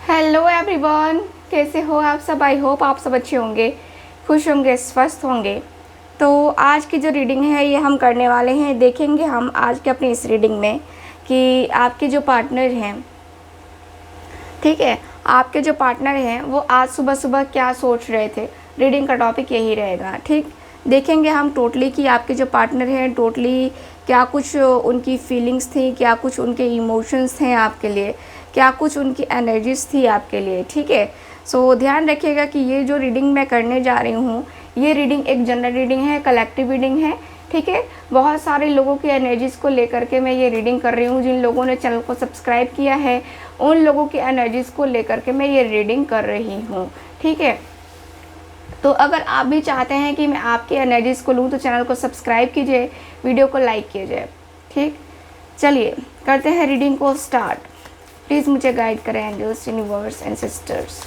Hello everyone, कैसे हो आप सब। आई होप आप सब अच्छे होंगे, खुश होंगे, स्वस्थ होंगे। तो आज की जो रीडिंग है ये हम करने वाले हैं। देखेंगे हम आज के अपनी इस रीडिंग में कि आपके जो पार्टनर हैं, ठीक है, आपके जो पार्टनर हैं वो आज सुबह सुबह क्या सोच रहे थे। रीडिंग का टॉपिक यही रहेगा, ठीक। देखेंगे हम टोटली कि आपके जो पार्टनर हैं टोटली क्या कुछ उनकी फीलिंग्स थी, क्या कुछ उनके इमोशंस थे आपके लिए, क्या कुछ उनकी एनर्जीज थी आपके लिए, ठीक है। सो ध्यान रखिएगा कि ये जो रीडिंग मैं करने जा रही हूँ ये रीडिंग एक जनरल रीडिंग है, कलेक्टिव रीडिंग है, ठीक है। बहुत सारे लोगों की एनर्जीज़ को लेकर के मैं ये रीडिंग कर रही हूँ। जिन लोगों ने चैनल को सब्सक्राइब किया है उन लोगों की एनर्जीज़ को लेकर के मैं ये रीडिंग कर रही हूँ, ठीक है। तो अगर आप भी चाहते हैं कि मैं आपकी एनर्जीज़ को लूँ तो चैनल को सब्सक्राइब कीजिए, वीडियो को लाइक कीजिए, ठीक। चलिए करते हैं रीडिंग को स्टार्ट। प्लीज़ मुझे गाइड करें angels, universe and sisters.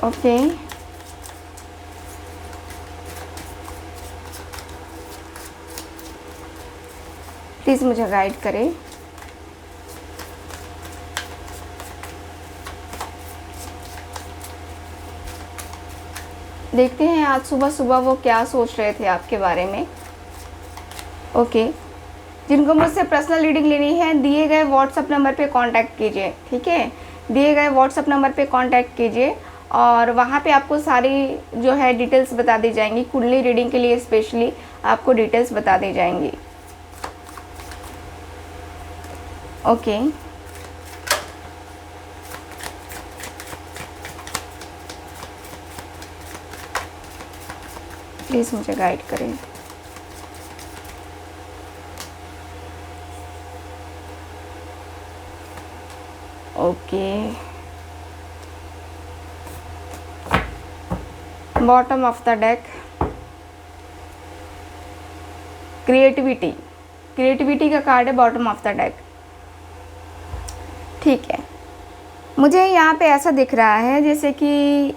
Okay, please मुझे गाइड करें। देखते हैं आज सुबह सुबह वो क्या सोच रहे थे आपके बारे में। ओके, जिनको मुझसे पर्सनल रीडिंग लेनी है दिए गए व्हाट्सएप नंबर पे कांटेक्ट कीजिए, ठीक है। दिए गए व्हाट्सएप नंबर पे कांटेक्ट कीजिए और वहाँ पे आपको सारी जो है डिटेल्स बता दी जाएंगी। कुंडली रीडिंग के लिए स्पेशली आपको डिटेल्स बता दी जाएंगी। ओके, प्लीज़ मुझे गाइड करें। Okay, bottom of the deck, creativity. Creativity का कार्ड है बॉटम ऑफ द डेक, ठीक है। मुझे यहाँ पे ऐसा दिख रहा है जैसे कि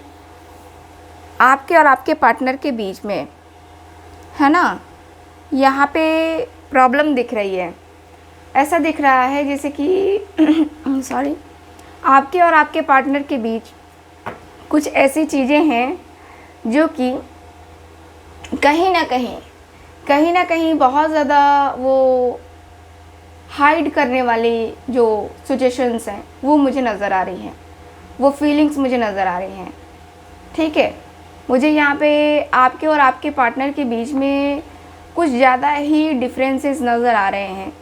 आपके और आपके पार्टनर के बीच में है ना, यहाँ पे प्रॉब्लम दिख रही है। ऐसा दिख रहा है जैसे कि सॉरी, आपके और आपके पार्टनर के बीच कुछ ऐसी चीज़ें हैं जो कि कहीं ना कहीं बहुत ज़्यादा वो हाइड करने वाली जो सिचुएशंस हैं वो मुझे नज़र आ रही हैं, वो फीलिंग्स मुझे नज़र आ रही हैं, ठीक है। मुझे यहाँ पे आपके और आपके पार्टनर के बीच में कुछ ज़्यादा ही डिफरेंसेस नज़र आ रहे हैं।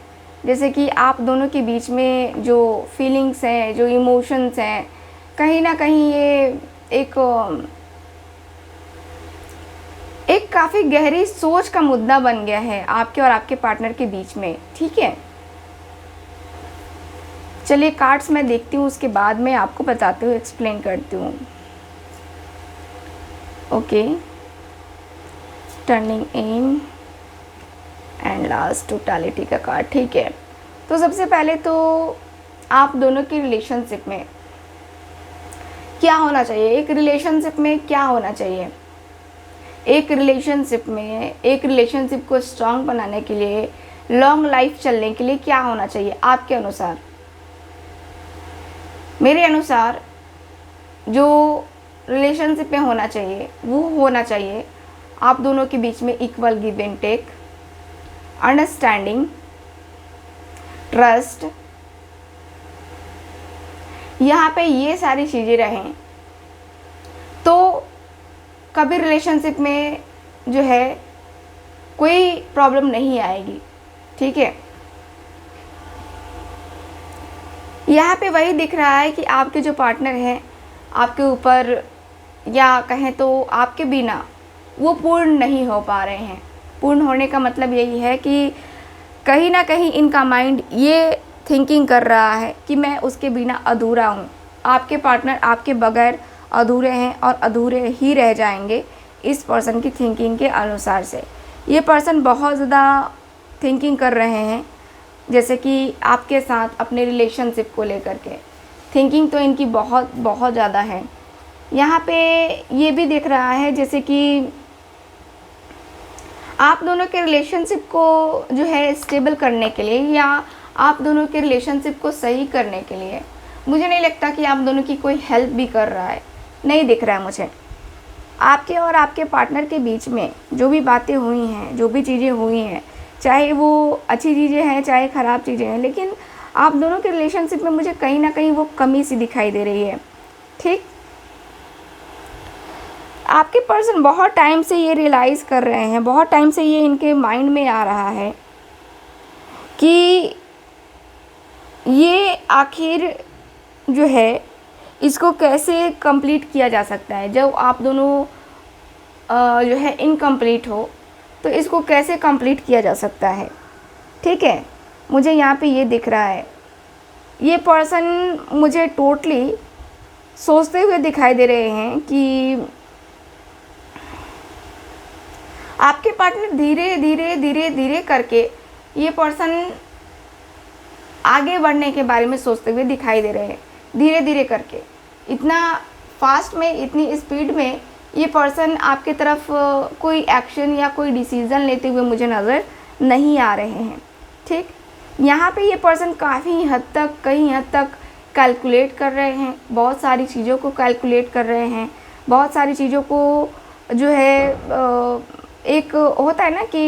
जैसे कि आप दोनों के बीच में जो फीलिंग्स हैं, जो इमोशंस हैं, कहीं ना कहीं ये एक काफ़ी गहरी सोच का मुद्दा बन गया है आपके और आपके पार्टनर के बीच में, ठीक है। चलिए कार्ड्स मैं देखती हूँ, उसके बाद मैं आपको बताती हूँ, एक्सप्लेन करती हूँ। Okay, turning in and last totality का कार्ड, ठीक है। तो सबसे पहले तो आप दोनों की रिलेशनशिप में क्या होना चाहिए, एक रिलेशनशिप में क्या होना चाहिए, एक रिलेशनशिप को स्ट्रांग बनाने के लिए, लॉन्ग लाइफ चलने के लिए क्या होना चाहिए आपके अनुसार। मेरे अनुसार जो रिलेशनशिप में होना चाहिए वो होना चाहिए आप दोनों के बीच में equal give and take, understanding, trust. यहाँ पे ये सारी चीज़ें रहें तो कभी रिलेशनशिप में जो है कोई प्रॉब्लम नहीं आएगी, ठीक है। यहाँ पे वही दिख रहा है कि आपके जो पार्टनर हैं आपके ऊपर, या कहें तो आपके बिना वो पूर्ण नहीं हो पा रहे हैं। पूर्ण होने का मतलब यही है कि कहीं ना कहीं इनका माइंड ये थिंकिंग कर रहा है कि मैं उसके बिना अधूरा हूँ। आपके पार्टनर आपके बगैर अधूरे हैं और अधूरे ही रह जाएंगे इस पर्सन की थिंकिंग के अनुसार से। ये पर्सन बहुत ज़्यादा थिंकिंग कर रहे हैं जैसे कि आपके साथ अपने रिलेशनशिप को लेकर के थिंकिंग तो इनकी बहुत बहुत ज़्यादा है। यहाँ पे ये भी दिख रहा है जैसे कि आप दोनों के रिलेशनशिप को जो है स्टेबल करने के लिए या आप दोनों के रिलेशनशिप को सही करने के लिए मुझे नहीं लगता कि आप दोनों की कोई हेल्प भी कर रहा है, नहीं दिख रहा है मुझे। आपके और आपके पार्टनर के बीच में जो भी बातें हुई हैं, जो भी चीज़ें हुई हैं, चाहे वो अच्छी चीज़ें हैं चाहे ख़राब चीज़ें हैं, लेकिन आप दोनों के रिलेशनशिप में मुझे कहीं ना कहीं वो कमी सी दिखाई दे रही है। ठीक, आपके पर्सन बहुत टाइम से ये रियलाइज़ कर रहे हैं, बहुत टाइम से ये इनके माइंड में आ रहा है कि ये आखिर जो है इसको कैसे कंप्लीट किया जा सकता है। जब आप दोनों जो है इनकम्प्लीट हो तो इसको कैसे कंप्लीट किया जा सकता है। ठीक है, मुझे यहाँ पे ये दिख रहा है, ये पर्सन मुझे टोटली सोचते हुए दिखाई दे रहे हैं कि आपके पार्टनर धीरे धीरे धीरे धीरे करके ये पर्सन आगे बढ़ने के बारे में सोचते हुए दिखाई दे रहे हैं। धीरे धीरे करके, इतना फास्ट में, इतनी स्पीड में ये पर्सन आपके तरफ कोई एक्शन या कोई डिसीज़न लेते हुए मुझे नज़र नहीं आ रहे हैं। ठीक, यहाँ पे ये पर्सन काफ़ी हद तक, कई हद तक कैलकुलेट कर रहे हैं, बहुत सारी चीज़ों को कैलकुलेट कर रहे हैं, बहुत सारी चीज़ों को जो है एक होता है ना कि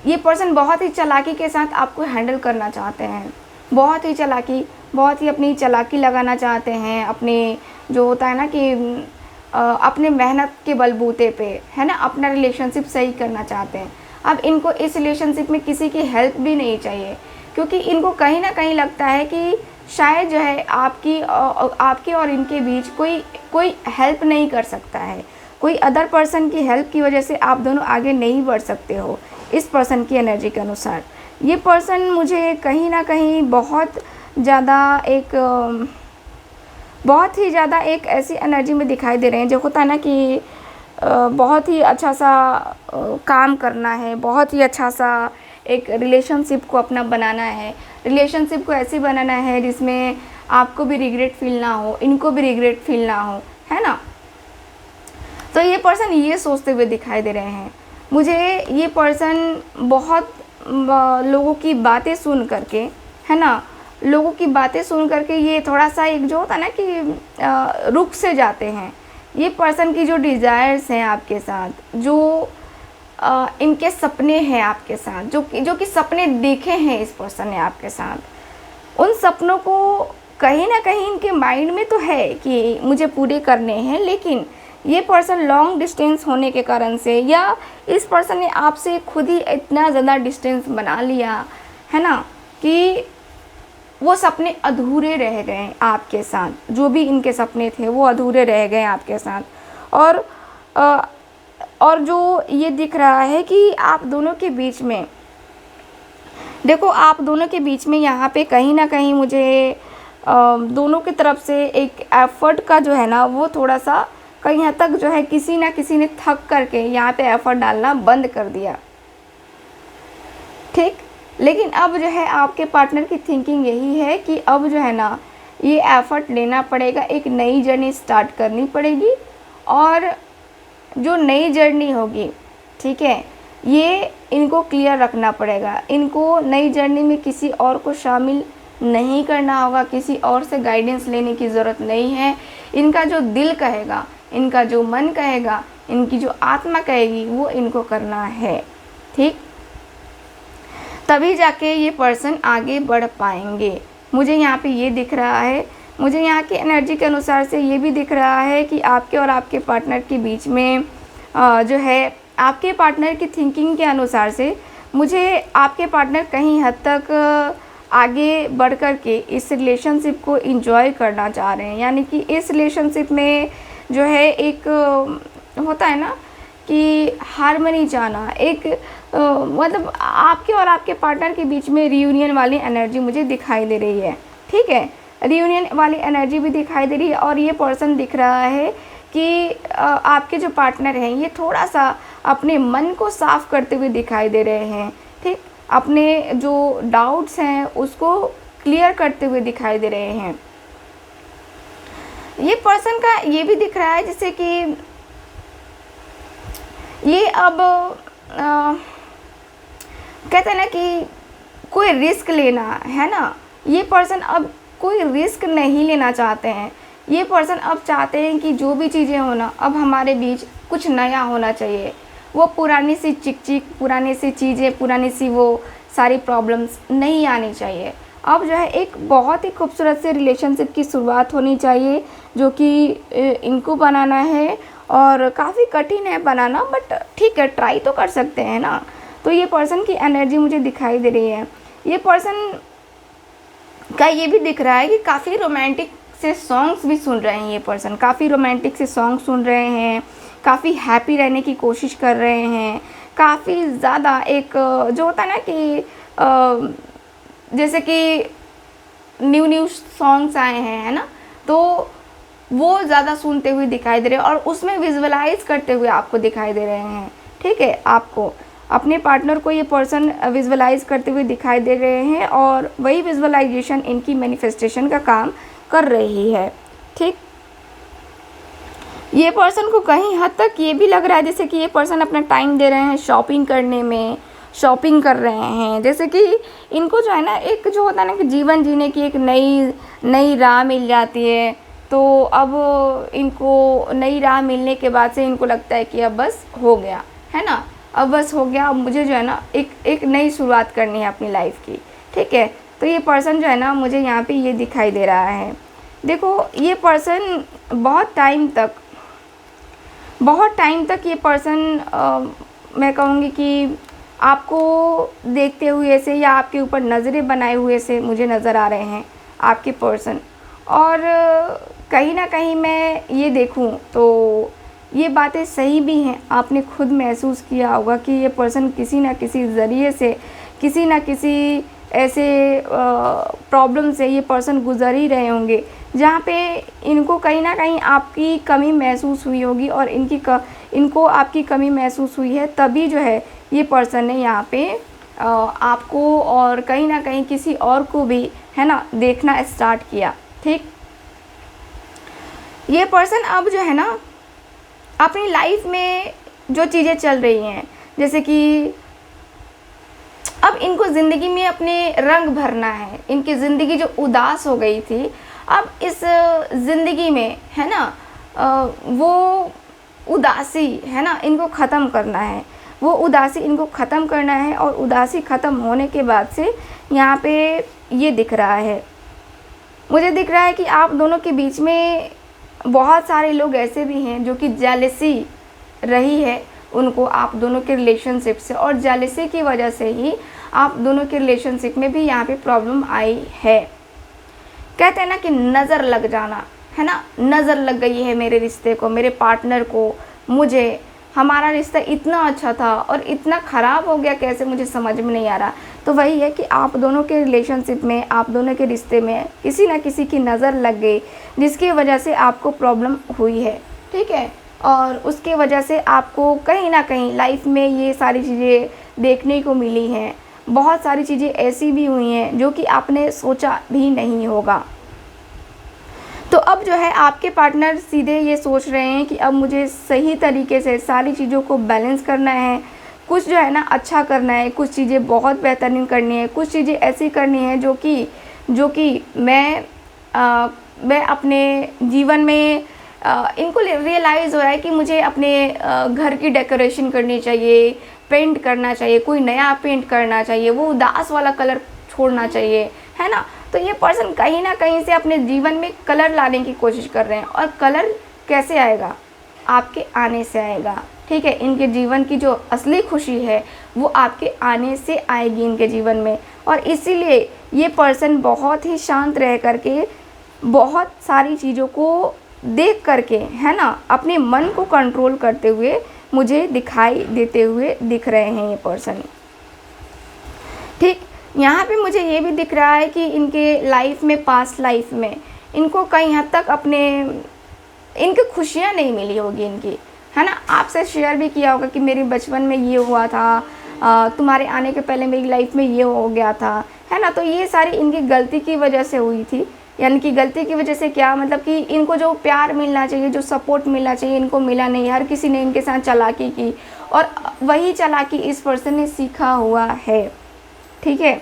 ये पर्सन बहुत ही चालाकी के साथ आपको हैंडल करना चाहते हैं, बहुत ही चालाकी, बहुत ही अपनी चालाकी लगाना चाहते हैं, अपने जो होता है ना कि अपने मेहनत के बलबूते पे, है ना, अपना रिलेशनशिप सही करना चाहते हैं। अब इनको इस रिलेशनशिप में किसी की हेल्प भी नहीं चाहिए, क्योंकि इनको कहीं ना कहीं लगता है कि शायद जो है आपके और इनके बीच कोई हेल्प नहीं कर सकता है, कोई अदर पर्सन की हेल्प की वजह से आप दोनों आगे नहीं बढ़ सकते हो। इस पर्सन की एनर्जी के अनुसार ये पर्सन मुझे कहीं ना कहीं बहुत ही ज़्यादा एक ऐसी एनर्जी में दिखाई दे रहे हैं, जो होता है ना कि बहुत ही अच्छा सा काम करना है, बहुत ही अच्छा सा एक रिलेशनशिप को अपना बनाना है, रिलेशनशिप को ऐसे बनाना है जिसमें आपको भी रिग्रेट फील ना हो, इनको भी रिग्रेट फील ना हो, है ना। तो ये पर्सन ये सोचते हुए दिखाई दे रहे हैं मुझे। ये पर्सन बहुत लोगों की बातें सुन करके, है ना, लोगों की बातें सुन करके ये थोड़ा सा एक जो होता है ना कि रुक से जाते हैं। ये पर्सन की जो डिज़ायर्स हैं आपके साथ, जो इनके सपने हैं आपके साथ, जो कि सपने देखे हैं इस पर्सन ने आपके साथ, उन सपनों को कहीं ना कहीं इनके माइंड में तो है कि मुझे पूरे करने हैं, लेकिन ये पर्सन लॉन्ग डिस्टेंस होने के कारण से, या इस पर्सन ने आपसे खुद ही इतना ज़्यादा डिस्टेंस बना लिया है ना कि वो सपने अधूरे रह गए आपके साथ। जो भी इनके सपने थे वो अधूरे रह गए आपके साथ। और जो ये दिख रहा है कि आप दोनों के बीच में, देखो आप दोनों के बीच में यहाँ पे कहीं ना कहीं मुझे दोनों की तरफ से एक एफर्ट का जो है ना, वो थोड़ा सा कहीं हद तक जो है किसी ना किसी ने थक करके यहाँ पे एफर्ट डालना बंद कर दिया। ठीक, लेकिन अब जो है आपके पार्टनर की थिंकिंग यही है कि अब जो है ना ये एफर्ट लेना पड़ेगा, एक नई जर्नी स्टार्ट करनी पड़ेगी, और जो नई जर्नी होगी, ठीक है, ये इनको क्लियर रखना पड़ेगा। इनको नई जर्नी में किसी और को शामिल नहीं करना होगा, किसी और से गाइडेंस लेने की ज़रूरत नहीं है। इनका जो दिल कहेगा, इनका जो मन कहेगा, इनकी जो आत्मा कहेगी, वो इनको करना है। ठीक, तभी जाके ये पर्सन आगे बढ़ पाएंगे। मुझे यहाँ पे ये दिख रहा है, मुझे यहाँ की एनर्जी के अनुसार से ये भी दिख रहा है कि आपके और आपके पार्टनर के बीच में जो है, आपके पार्टनर की थिंकिंग के अनुसार से मुझे आपके पार्टनर कहीं हद तक आगे बढ़ कर के इस रिलेशनशिप को एंजॉय करना चाह रहे हैं। यानी कि इस रिलेशनशिप में जो है एक होता है ना कि हार्मनी चाहना, एक मतलब आपके और आपके पार्टनर के बीच में रियूनियन वाली एनर्जी मुझे दिखाई दे रही है। ठीक है, रियूनियन वाली एनर्जी भी दिखाई दे रही है। और ये पर्सन दिख रहा है कि आपके जो पार्टनर हैं ये थोड़ा सा अपने मन को साफ करते हुए दिखाई दे रहे हैं। ठीक, अपने जो डाउट्स हैं उसको क्लियर करते हुए दिखाई दे रहे हैं। ये पर्सन का ये भी दिख रहा है जैसे कि ये अब कहते हैं ना कि कोई रिस्क लेना है ना, ये पर्सन अब कोई रिस्क नहीं लेना चाहते हैं। ये पर्सन अब चाहते हैं कि जो भी चीज़ें हो ना, अब हमारे बीच कुछ नया होना चाहिए। वो पुरानी सी चिक चिक, पुरानी सी चीज़ें, पुरानी सी वो सारी प्रॉब्लम्स नहीं आनी चाहिए। अब जो है एक बहुत ही खूबसूरत से रिलेशनशिप की शुरुआत होनी चाहिए, जो कि इनको बनाना है और काफ़ी कठिन है बनाना, बट ठीक है, ट्राई तो कर सकते हैं ना। तो ये पर्सन की एनर्जी मुझे दिखाई दे रही है। ये पर्सन का ये भी दिख रहा है कि काफ़ी रोमांटिक से सॉन्ग्स भी सुन रहे हैं। ये पर्सन काफ़ी रोमांटिक से सॉन्ग सुन रहे हैं, काफ़ी हैप्पी रहने की कोशिश कर रहे हैं, काफ़ी ज़्यादा एक जो होता है ना कि जैसे कि न्यू न्यू सॉन्ग्स आए हैं, है ना, तो वो ज़्यादा सुनते हुए दिखाई दे रहे हैं और उसमें विजुअलाइज करते हुए आपको दिखाई दे रहे हैं। ठीक है, आपको अपने पार्टनर को ये पर्सन विजुअलाइज करते हुए दिखाई दे रहे हैं और वही विजुअलाइजेशन इनकी मैनिफेस्टेशन का काम कर रही है। ठीक, ये पर्सन को कहीं हद तक ये भी लग रहा है जैसे कि ये पर्सन अपना टाइम दे रहे हैं शॉपिंग करने में, शॉपिंग कर रहे हैं। जैसे कि इनको जो है ना, एक जो होता है ना कि जीवन जीने की एक नई राह मिल जाती है, तो अब इनको नई राह मिलने के बाद से इनको लगता है कि अब बस हो गया, है ना, अब बस हो गया, अब मुझे जो है ना एक नई शुरुआत करनी है अपनी लाइफ की। ठीक है, तो ये पर्सन जो है ना, मुझे यहाँ पे ये दिखाई दे रहा है। देखो, ये पर्सन बहुत टाइम तक ये पर्सन मैं कहूँगी कि आपको देखते हुए से या आपके ऊपर नज़रें बनाए हुए से मुझे नज़र आ रहे हैं आपके पर्सन। और कहीं ना कहीं मैं ये देखूं तो ये बातें सही भी हैं। आपने खुद महसूस किया होगा कि ये पर्सन किसी ना किसी ज़रिए से, किसी ना किसी ऐसे प्रॉब्लम से ये पर्सन गुज़र ही रहे होंगे, जहाँ पे इनको कहीं ना कहीं आपकी कमी महसूस हुई होगी और इनको आपकी कमी महसूस हुई है, तभी जो है ये पर्सन ने यहाँ पे आपको और कहीं ना कहीं किसी और को भी, है ना, देखना स्टार्ट किया। ठीक, ये पर्सन अब जो है ना अपनी लाइफ में जो चीज़ें चल रही हैं, जैसे कि अब इनको ज़िंदगी में अपने रंग भरना है। इनकी ज़िंदगी जो उदास हो गई थी, अब इस ज़िंदगी में, है ना, वो उदासी, है ना, इनको ख़त्म करना है। वो उदासी इनको ख़त्म करना है और उदासी ख़त्म होने के बाद से यहाँ पे ये दिख रहा है, मुझे दिख रहा है कि आप दोनों के बीच में बहुत सारे लोग ऐसे भी हैं जो कि जेलसी रही है उनको आप दोनों के रिलेशनशिप से, और जेलसी की वजह से ही आप दोनों के रिलेशनशिप में भी यहाँ पे प्रॉब्लम आई है। कहते हैं ना कि नज़र लग जाना, है ना, नज़र लग गई है मेरे रिश्ते को, मेरे पार्टनर को, मुझे, हमारा रिश्ता इतना अच्छा था और इतना ख़राब हो गया कैसे, मुझे समझ में नहीं आ रहा। तो वही है कि आप दोनों के रिलेशनशिप में, आप दोनों के रिश्ते में किसी ना किसी की नज़र लग गई, जिसकी वजह से आपको प्रॉब्लम हुई है। ठीक है, और उसके वजह से आपको कहीं ना कहीं लाइफ में ये सारी चीज़ें देखने को मिली हैं। बहुत सारी चीज़ें ऐसी भी हुई हैं जो कि आपने सोचा भी नहीं होगा। तो अब जो है आपके पार्टनर सीधे ये सोच रहे हैं कि अब मुझे सही तरीके से सारी चीज़ों को बैलेंस करना है, कुछ जो है ना अच्छा करना है, कुछ चीज़ें बहुत बेहतरीन करनी है, कुछ चीज़ें ऐसी करनी है जो कि मैं अपने जीवन में इनको रियलाइज़ हो रहा है कि मुझे अपने घर की डेकोरेशन करनी चाहिए, पेंट करना चाहिए, कोई नया पेंट करना चाहिए, वो उदास वाला कलर छोड़ना चाहिए, है ना। तो ये पर्सन कहीं ना कहीं से अपने जीवन में कलर लाने की कोशिश कर रहे हैं, और कलर कैसे आएगा, आपके आने से आएगा। ठीक है, इनके जीवन की जो असली खुशी है वो आपके आने से आएगी इनके जीवन में, और इसीलिए ये पर्सन बहुत ही शांत रह करके, बहुत सारी चीज़ों को देख करके, है ना, अपने मन को कंट्रोल करते हुए मुझे दिखाई देते हुए दिख रहे हैं ये पर्सन। ठीक, यहाँ पे मुझे ये भी दिख रहा है कि इनके लाइफ में, पास्ट लाइफ में इनको कहीं हद तक इनकी खुशियाँ नहीं मिली होगी इनकी, है ना। आपसे शेयर भी किया होगा कि मेरे बचपन में ये हुआ था, तुम्हारे आने के पहले मेरी लाइफ में ये हो गया था, है ना। तो ये सारी इनकी गलती की वजह से हुई थी, यानी कि गलती की वजह से क्या मतलब कि इनको जो प्यार मिलना चाहिए, जो सपोर्ट मिलना चाहिए, इनको मिला नहीं। हर किसी ने इनके साथ चालाकी की और वही चालाकी इस पर्सन ने सीखा हुआ है, ठीक है।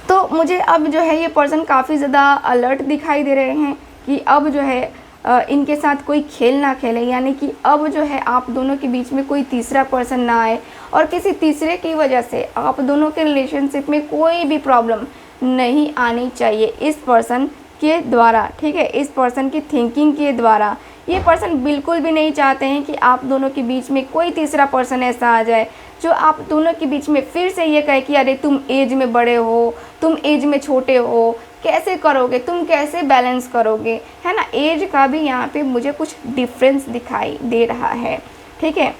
तो मुझे अब जो है ये पर्सन काफ़ी ज़्यादा अलर्ट दिखाई दे रहे हैं कि अब जो है इनके साथ कोई खेल ना खेले, यानी कि अब जो है आप दोनों के बीच में कोई तीसरा पर्सन ना आए और किसी तीसरे की वजह से आप दोनों के रिलेशनशिप में कोई भी प्रॉब्लम नहीं आनी चाहिए इस पर्सन के द्वारा, ठीक है। इस पर्सन की थिंकिंग के द्वारा ये पर्सन बिल्कुल भी नहीं चाहते हैं कि आप दोनों के बीच में कोई तीसरा पर्सन ऐसा आ जाए जो आप दोनों के बीच में फिर से ये कहे कि अरे तुम एज में बड़े हो, तुम एज में छोटे हो, कैसे करोगे, तुम कैसे बैलेंस करोगे, है ना। एज का भी यहाँ पे मुझे कुछ डिफरेंस दिखाई दे रहा है, ठीक है।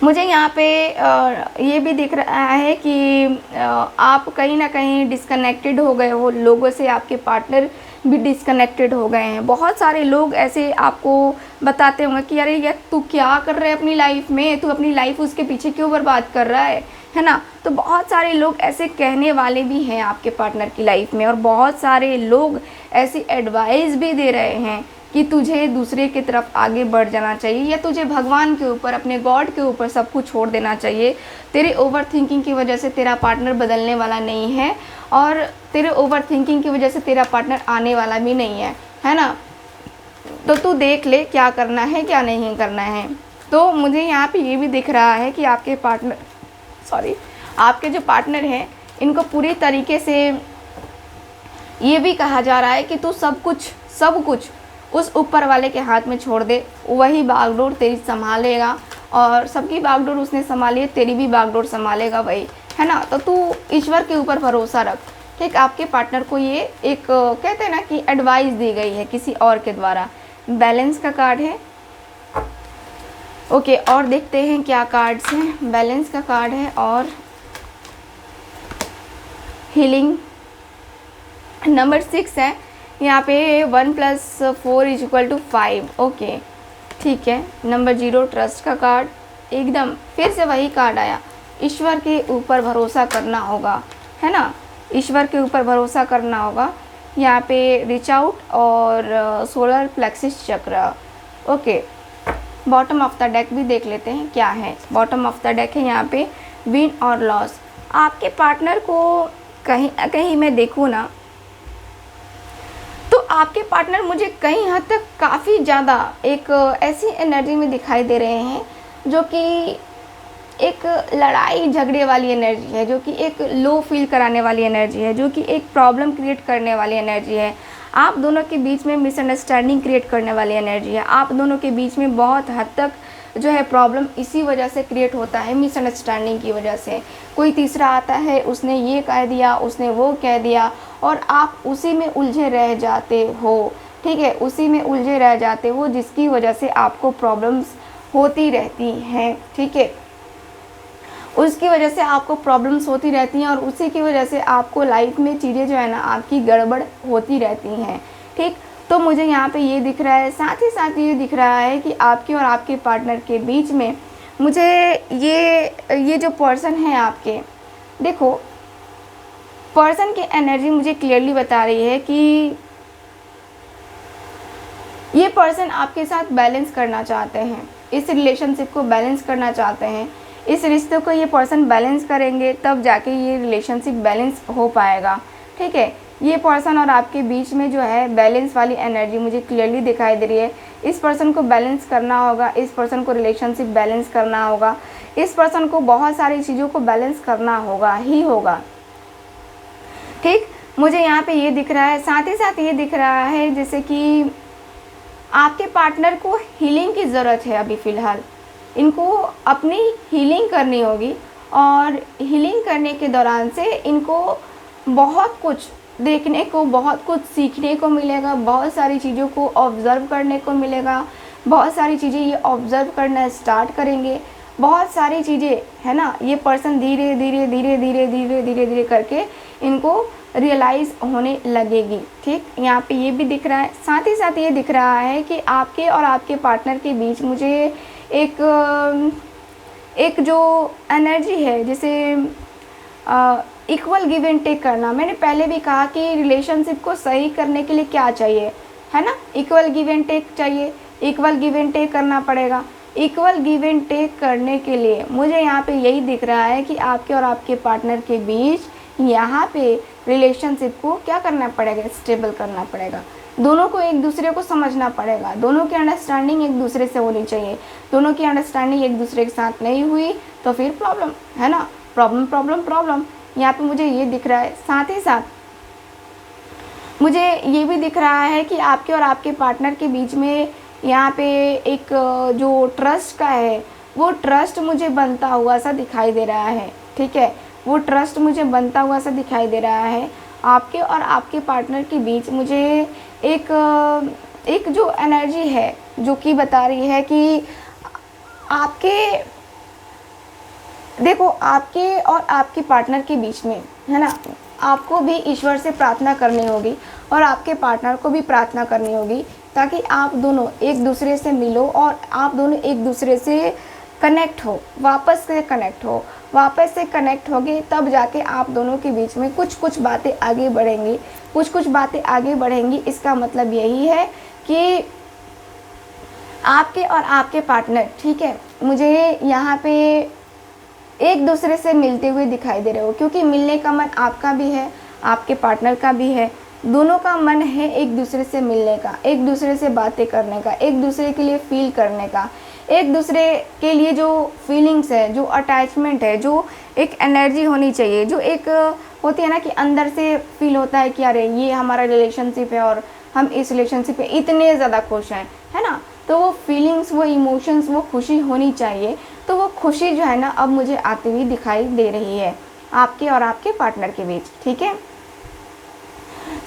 मुझे यहाँ पे ये भी दिख रहा है कि आप कहीं ना कहीं डिस्कनेक्टेड हो गए हो लोगों से, आपके पार्टनर भी डिस्कनेक्टेड हो गए हैं। बहुत सारे लोग ऐसे आपको बताते होंगे कि अरे यार तू क्या कर रहा है अपनी लाइफ में, तू अपनी लाइफ उसके पीछे क्यों बर्बाद कर रहा है ना। तो बहुत सारे लोग ऐसे कहने वाले भी हैं आपके पार्टनर की लाइफ में, और बहुत सारे लोग ऐसी एडवाइस भी दे रहे हैं कि तुझे दूसरे की तरफ आगे बढ़ जाना चाहिए, या तुझे भगवान के ऊपर, अपने गॉड के ऊपर सब कुछ छोड़ देना चाहिए। तेरे ओवर थिंकिंग की वजह से तेरा पार्टनर बदलने वाला नहीं है, और तेरे ओवर थिंकिंग की वजह से तेरा पार्टनर आने वाला भी नहीं है ना। तो तू देख ले क्या करना है क्या नहीं करना है। तो मुझे यहाँ पे ये भी दिख रहा है कि आपके जो पार्टनर हैं इनको पूरी तरीके से ये भी कहा जा रहा है कि तू सब कुछ उस ऊपर वाले के हाथ में छोड़ दे, वही बागडोर तेरी संभालेगा, और सबकी बागडोर उसने संभाली है, तेरी भी बागडोर संभालेगा वही, है ना। तो तू ईश्वर के ऊपर भरोसा रख, ठीक। आपके पार्टनर को ये एक कहते हैं ना कि एडवाइस दी गई है किसी और के द्वारा। बैलेंस का कार्ड है, ओके। और देखते हैं क्या कार्ड्स हैं। बैलेंस का कार्ड है और हीलिंग नंबर 6 है यहाँ पे। 1 + 4 = 5, ओके, ठीक है। नंबर 0 ट्रस्ट का कार्ड, एकदम फिर से वही कार्ड आया। ईश्वर के ऊपर भरोसा करना होगा, है ना। ईश्वर के ऊपर भरोसा करना होगा। यहाँ पे रीच आउट और सोलर प्लेक्सिस चक्र, okay. Bottom of the deck भी देख लेते हैं क्या है। बॉटम ऑफ द डेक है यहाँ पे विन और लॉस। आपके पार्टनर को कहीं मैं देखूँ ना तो आपके पार्टनर मुझे कहीं हद तक काफ़ी ज़्यादा एक ऐसी एनर्जी में दिखाई दे रहे हैं जो कि एक लड़ाई झगड़े वाली एनर्जी है, जो कि एक लो फील कराने वाली एनर्जी है, जो कि एक प्रॉब्लम क्रिएट करने वाली एनर्जी है। आप दोनों के बीच में मिसअंडरस्टैंडिंग क्रिएट करने वाली एनर्जी है। आप दोनों के बीच में बहुत हद तक जो है प्रॉब्लम इसी वजह से क्रिएट होता है, मिसअंडरस्टैंडिंग की वजह से। कोई तीसरा आता है, उसने ये कह दिया, उसने वो कह दिया, और आप उसी में उलझे रह जाते हो, ठीक है। उसी में उलझे रह जाते हो जिसकी वजह से आपको प्रॉब्लम्स होती रहती हैं, ठीक है। उसकी वजह से आपको प्रॉब्लम्स होती रहती हैं और उसी की वजह से आपको लाइफ में चीज़ें जो है ना आपकी गड़बड़ होती रहती हैं, ठीक। तो मुझे यहाँ पे ये दिख रहा है, साथ ही साथ ये दिख रहा है कि आपके और आपके पार्टनर के बीच में मुझे ये जो पर्सन है आपके, देखो पर्सन की एनर्जी मुझे क्लियरली बता रही है कि ये पर्सन आपके साथ बैलेंस करना चाहते हैं, इस रिलेशनशिप को बैलेंस करना चाहते हैं। इस रिश्ते को ये पर्सन बैलेंस करेंगे तब जाके ये रिलेशनशिप बैलेंस हो पाएगा, ठीक है। ये पर्सन और आपके बीच में जो है बैलेंस वाली एनर्जी मुझे क्लियरली दिखाई दे रही है। इस पर्सन को बैलेंस करना होगा, इस पर्सन को रिलेशनशिप बैलेंस करना होगा, इस पर्सन को बहुत सारी चीज़ों को बैलेंस करना होगा ही होगा, ठीक। मुझे यहाँ पे ये दिख रहा है, साथ ही साथ ये दिख रहा है जैसे कि आपके पार्टनर को हीलिंग की ज़रूरत है अभी फ़िलहाल। इनको अपनी हीलिंग करनी होगी और हीलिंग करने के दौरान से इनको बहुत कुछ देखने को, बहुत कुछ सीखने को मिलेगा, बहुत सारी चीज़ों को ऑब्ज़र्व करने को मिलेगा, बहुत सारी चीज़ें ये ऑब्ज़र्व करना स्टार्ट करेंगे, बहुत सारी चीज़ें, है ना। ये पर्सन धीरे धीरे धीरे धीरे धीरे धीरे धीरे करके इनको रियलाइज़ होने लगेगी, ठीक। यहाँ पे ये भी दिख रहा है, साथ ही साथ ये दिख रहा है कि आपके और आपके पार्टनर के बीच मुझे एक जो एनर्जी है जैसे इक्वल गिव एंड टेक करना। मैंने पहले भी कहा कि रिलेशनशिप को सही करने के लिए क्या चाहिए, है ना, इक्वल गिव एंड टेक चाहिए, इक्वल गिव एंड टेक करना पड़ेगा। इक्वल गिव एंड टेक करने के लिए मुझे यहाँ पे यही दिख रहा है कि आपके और आपके पार्टनर के बीच यहाँ पे रिलेशनशिप को क्या करना पड़ेगा, स्टेबल करना पड़ेगा। दोनों को एक दूसरे को समझना पड़ेगा, दोनों की अंडरस्टैंडिंग एक दूसरे से होनी चाहिए। दोनों की अंडरस्टैंडिंग एक दूसरे के साथ नहीं हुई तो फिर प्रॉब्लम है ना, प्रॉब्लम प्रॉब्लम प्रॉब्लम। यहाँ पे मुझे ये दिख रहा है। साथ ही साथ मुझे ये भी दिख रहा है कि आपके और आपके पार्टनर के बीच में यहाँ पे एक जो ट्रस्ट का है वो ट्रस्ट मुझे बनता हुआ सा दिखाई दे रहा है। ठीक है, वो ट्रस्ट मुझे बनता हुआ सा दिखाई दे रहा है। आपके और आपके पार्टनर के बीच मुझे एक जो एनर्जी है जो कि बता रही है कि देखो आपके और आपके पार्टनर के बीच में है ना, आपको भी ईश्वर से प्रार्थना करनी होगी और आपके पार्टनर को भी प्रार्थना करनी होगी ताकि आप दोनों एक दूसरे से मिलो और आप दोनों एक दूसरे से कनेक्ट हो, वापस से कनेक्ट होगे, तब जाके आप दोनों के बीच में कुछ बातें आगे बढ़ेंगी, कुछ बातें आगे बढ़ेंगी। इसका मतलब यही है कि आपके और आपके पार्टनर, ठीक है, मुझे यहाँ पे एक दूसरे से मिलते हुए दिखाई दे रहे हो, क्योंकि मिलने का मन आपका भी है, आपके पार्टनर का भी है। दोनों का मन है एक दूसरे से मिलने का, एक दूसरे से बातें करने का, एक दूसरे के लिए फील करने का, एक दूसरे के लिए जो फीलिंग्स है, जो अटैचमेंट है, जो एक एनर्जी होनी चाहिए, जो एक होती है ना कि अंदर से फील होता है कि अरे ये हमारा रिलेशनशिप है और हम इस रिलेशनशिप में इतने ज़्यादा खुश हैं, है ना। तो वो फीलिंग्स, वो इमोशंस, वो खुशी होनी चाहिए। तो वो खुशी जो है ना अब मुझे आती हुई दिखाई दे रही है आपके और आपके पार्टनर के बीच। ठीक है,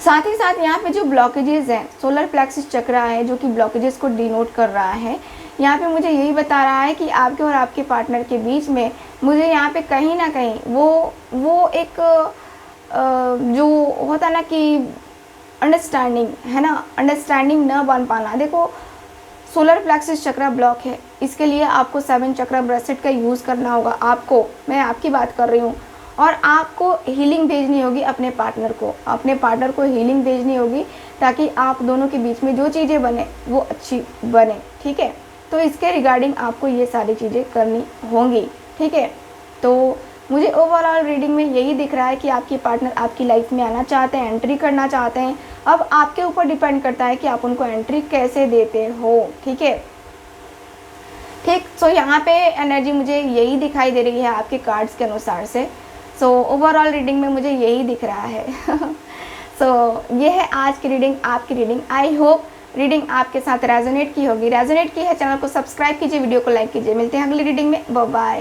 साथ ही साथ यहाँ पे जो ब्लॉकेजेस हैं, सोलर प्लेक्सिस चक्र है जो कि ब्लॉकेजेस को डिनोट कर रहा है। यहाँ पे मुझे यही बता रहा है कि आपके और आपके पार्टनर के बीच में मुझे यहाँ पे कहीं ना कहीं वो एक जो होता ना कि अंडरस्टैंडिंग है ना, अंडरस्टैंडिंग न बन पाना। देखो सोलर प्लेक्सिस चक्र ब्लॉक है, इसके लिए आपको 7 चक्र ब्रेसलेट का यूज़ करना होगा। आपको, मैं आपकी बात कर रही हूँ, और आपको हीलिंग भेजनी होगी अपने पार्टनर को हीलिंग भेजनी होगी ताकि आप दोनों के बीच में जो चीज़ें बने वो अच्छी बने। ठीक है, तो इसके रिगार्डिंग आपको ये सारी चीज़ें करनी होंगी। ठीक है, तो मुझे ओवरऑल रीडिंग में यही दिख रहा है कि आपके पार्टनर आपकी लाइफ में आना चाहते हैं, एंट्री करना चाहते हैं। अब आपके ऊपर डिपेंड करता है कि आप उनको एंट्री कैसे देते हो। ठीक है, ठीक। सो यहाँ पे एनर्जी मुझे यही दिखाई दे रही है आपके कार्ड्स के अनुसार से। सो ओवरऑल रीडिंग में मुझे यही दिख रहा है। सो ये है आज की रीडिंग, आपकी रीडिंग। आई होप रीडिंग आपके साथ रेजोनेट की होगी। रेजोनेट की है, चैनल को सब्सक्राइब कीजिए, वीडियो को लाइक कीजिए। मिलते हैं अगली रीडिंग में। Bye bye.